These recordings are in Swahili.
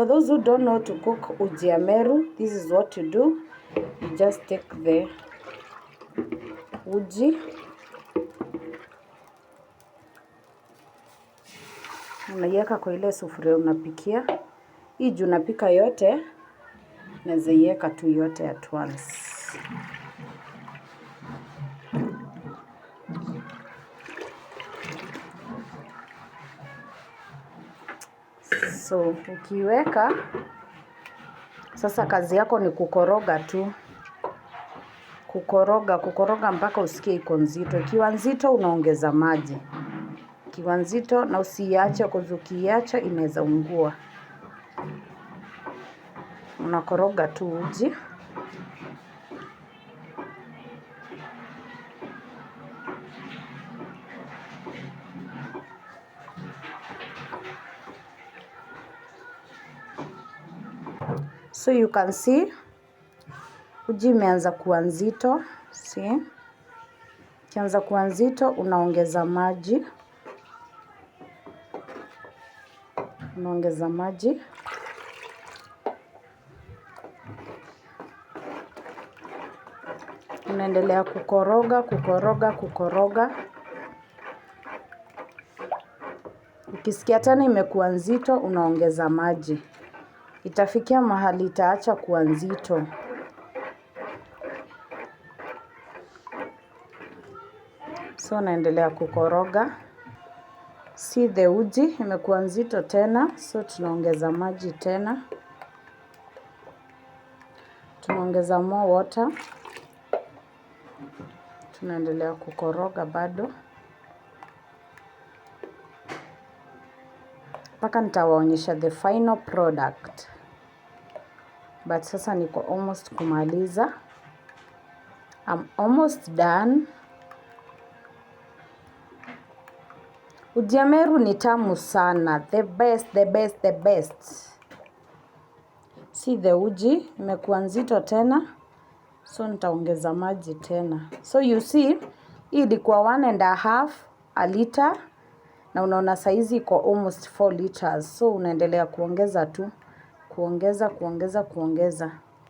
For those who don't know to cook uji ya Meru, this is what you do. You just take the uji, unaiweka kwa ile sufuria unapikia. Hii juu unapika yote, naweza iweka tu yote at once. So ukiweka sasa, kazi yako ni kukoroga tu, kukoroga mpaka usikie iko nzito. Ikiwa nzito unaongeza maji, ikiwa nzito, na usiache, ukiacha inaweza ungua. Unakoroga tu uji. So you can see uji imeanza kuwa nzito. See? Ikianza kuwa nzito unaongeza maji. Unaongeza maji. Unaendelea kukoroga. Ukisikia tena imekuwa nzito unaongeza maji. Itafikia mahali itaacha kuwa nzito. So naendelea kukoroga. See the uji imekuwa nzito tena, so tunaongeza maji tena. Tunaongeza more water. Tunaendelea kukoroga bado. Mpaka nitawaonyesha the final product. But sasa niko almost kumaliza. I'm almost done. Uji ya Meru ni tamu sana. The best. See the uji imekuwa nzito tena. So nitaongeza maji tena. So you see, hii ilikuwa 1.5 liter. Na unaona saizi iko almost 4 liters. So unaendelea kuongeza tu. Kuongeza.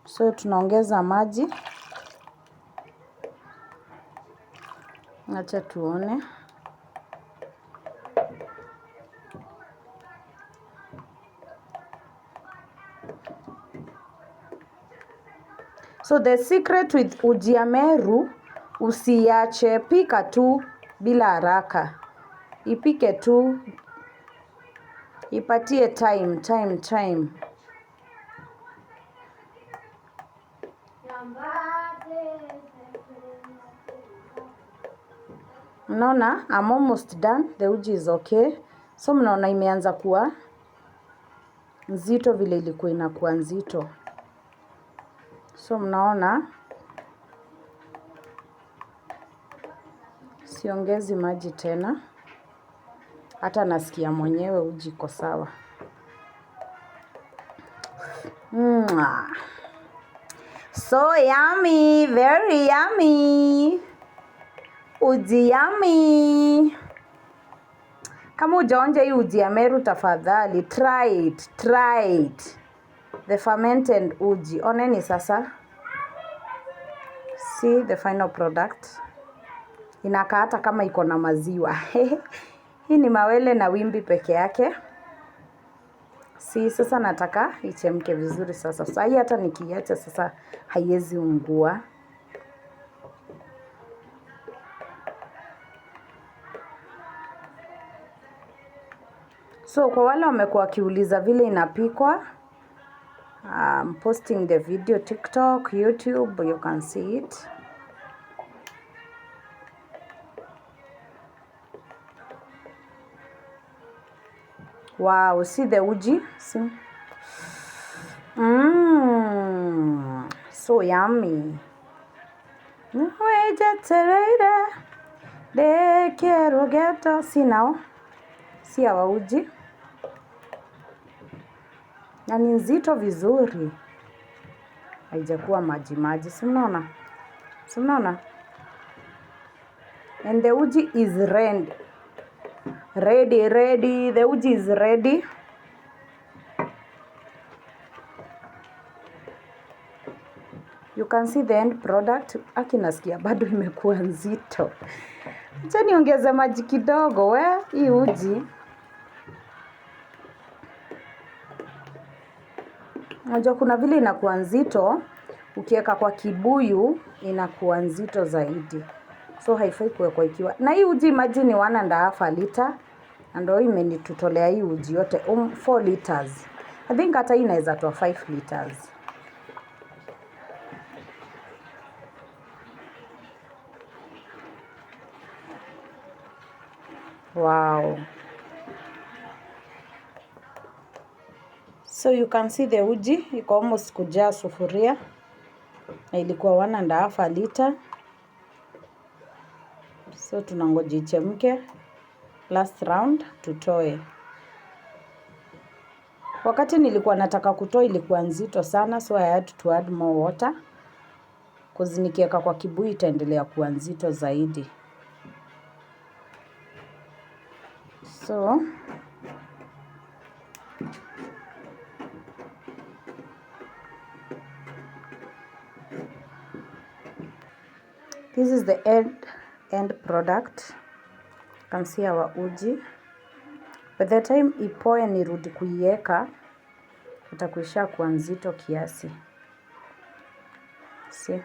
So tunaongeza maji. Acha tuone. So the secret with uji ya Meru, usiache, pika tu bila haraka. Ipike tu, ipatie time. Mnaona, I'm almost done. The uji is okay. So mnaona imeanza kuwa nzito vile ilikuwa inakuwa nzito. So mnaona siongezi maji tena. Hata nasikia mwenyewe uji iko sawa. So yummy, very yummy. Uji yummy. Kama hujaonja hii uji ya Meru, tafadhali try it. The fermented uji. Oneni sasa. See the final product. Inakaa hata kama iko na maziwa. Hii ni mawele na wimbi peke yake. See, sasa nataka ichemke vizuri sasa. Sasa hii hata nikiacha sasa haiwezi ungua. So kwa wale wamekuwa wakiuliza vile inapikwa, I'm posting the video TikTok, YouTube, you can see it. Wow, see the uji? See? So yummy. See now? See our uji? Na ni nzito vizuri. Haijakuwa maji. Si mnaona? And the uji is ready. The uji is ready. You can see the end product. Aki nasikia bado imekuwa nzito. Acha niongeze maji kidogo hii uji. Unajua kuna vile inakuwa nzito, ukiweka kwa kibuyu inakuwa nzito zaidi. So haifai kuwekwa ikiwa. Na hii uji imagine ni 1.5 liter. Na ndio imenitutolea hii uji yote 4 liters. I think hata hii inaweza toa 5 liters. Wow. So you can see the uji iko almost kujaa sufuria. Na ilikuwa 1.5 liter. So tunangoja ichemke. Last round tutoe. Wakati nilikuwa nataka kutoa ilikuwa nzito sana, so I had to add more water. Cause nikiweka kwa kibuyu itaendelea kuwa nzito zaidi. So this is the end product. You can see our uji. By the time ipoe nirudi kuiweka, itakuisha kuwa nzito kiasi. See?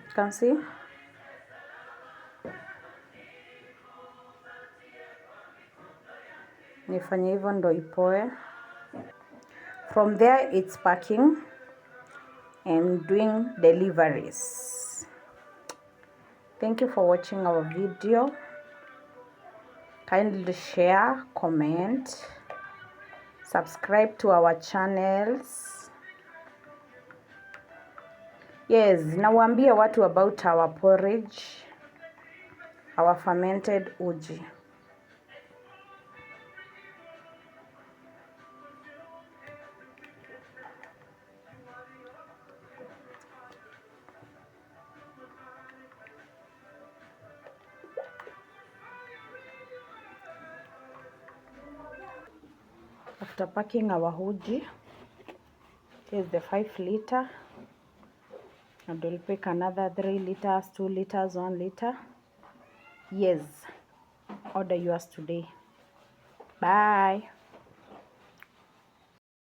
You can see? Nifanye hivyo ndo ipoe. From there it's packing and doing deliveries. Thank you for watching our video. Kindly share, comment, subscribe to our channels. Yes, nawaambie watu about our porridge, our fermented uji. After packing our uji, here's the 5 liter. And we'll pick another 3 liters, 2 liters, 1 liter. Yes, order yours today. Bye.